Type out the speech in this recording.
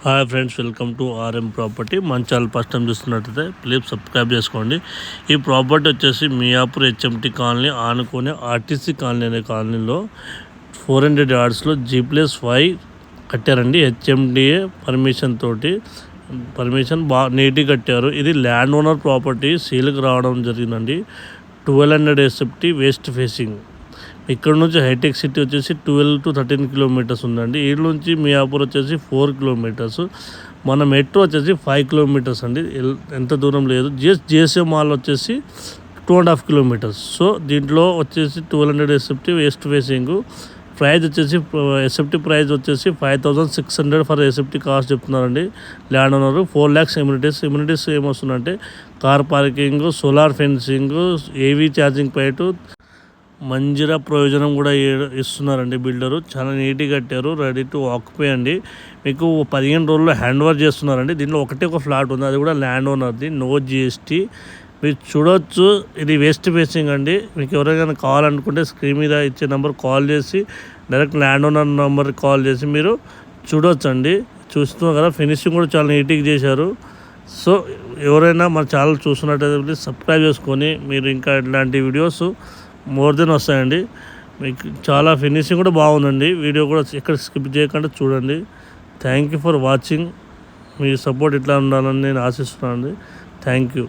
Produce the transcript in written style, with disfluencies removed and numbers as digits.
Hi friends, welcome to RM property. మన channel first time చూస్తున్నట్టయితే please subscribe చేసుకోండి. ఈ ప్రాపర్టీ వచ్చేసి మియాపూర్ హెచ్ఎంటీ కాలనీ ఆనుకొని ఆర్టీసీ కాలనీ అనే కాలనీలో 400 yardsలో G+5 కట్టారండి. హెచ్ఎండిఏ పర్మిషన్ బాగా నీట్గా కట్టారు. ఇది ల్యాండ్ ఓనర్ ప్రాపర్టీ సేల్కి రావడం జరిగిందండి. 1200 SFT వెస్ట్ ఫేసింగ్. ఇక్కడ నుంచి హైటెక్ సిటీ వచ్చేసి 12 to 13 kilometers ఉందండి. ఈ నుంచి మియాపూర్ వచ్చేసి 4 kilometers. మన మెట్రో వచ్చేసి 5 kilometers అండి. ఎంత దూరం లేదు. జిఎస్ఎం మాల్ వచ్చేసి 2.5 kilometers. సో దీంట్లో వచ్చేసి 1200 SFT వెస్ట్ ఫేసింగ్. ప్రైస్ వచ్చేసి ఎస్ఎఫ్టీ ప్రైస్ వచ్చేసి 5600 ఫర్ ఎస్ఎఫ్టీ కాస్ట్ చెప్తున్నారండి ల్యాండ్ ఓనరు. 4 lakhs ఎమ్యూనిటీస్ ఏమొస్తుందంటే car parking, solar fencing, EV charging point, Manjira ప్రయోజనం కూడా ఇస్తున్నారండి బిల్డరు. చాలా నీట్గా కట్టారు. రెడీ టు ఆక్యుపై అండి. మీకు 15 రోజుల్లో హ్యాండ్ ఓవర్ చేస్తున్నారండి. దీంట్లో ఒక ఫ్లాట్ ఉంది, అది కూడా ల్యాండ్ ఓనర్ది, నో జిఎస్టీ. మీరు చూడొచ్చు, ఇది వెస్ట్ ఫేసింగ్ అండి. మీకు ఎవరైనా కావాలనుకుంటే స్క్రీన్ మీద ఇచ్చే నెంబర్ కాల్ చేసి direct land owner number call చేసి మీరు చూడొచ్చు అండి. చూస్తున్నారు కదా, ఫినిషింగ్ కూడా చాలా నీట్గా చేశారు. సో ఎవరైనా మన ఛానల్ చూస్తున్నట్టయితే ప్లీజ్ సబ్స్క్రైబ్ చేసుకొని మీరు ఇంకా ఇట్లాంటి వీడియోస్ మోర్ దెన్ వస్తాయండి. మీకు చాలా ఫినిషింగ్ కూడా బాగుందండి. వీడియో కూడా ఎక్కడ స్కిప్ చేయకుండా చూడండి. Thank you for watching. Me support ఇట్లా ఉండాలని నేను ఆశిస్తున్నాను. Thank you.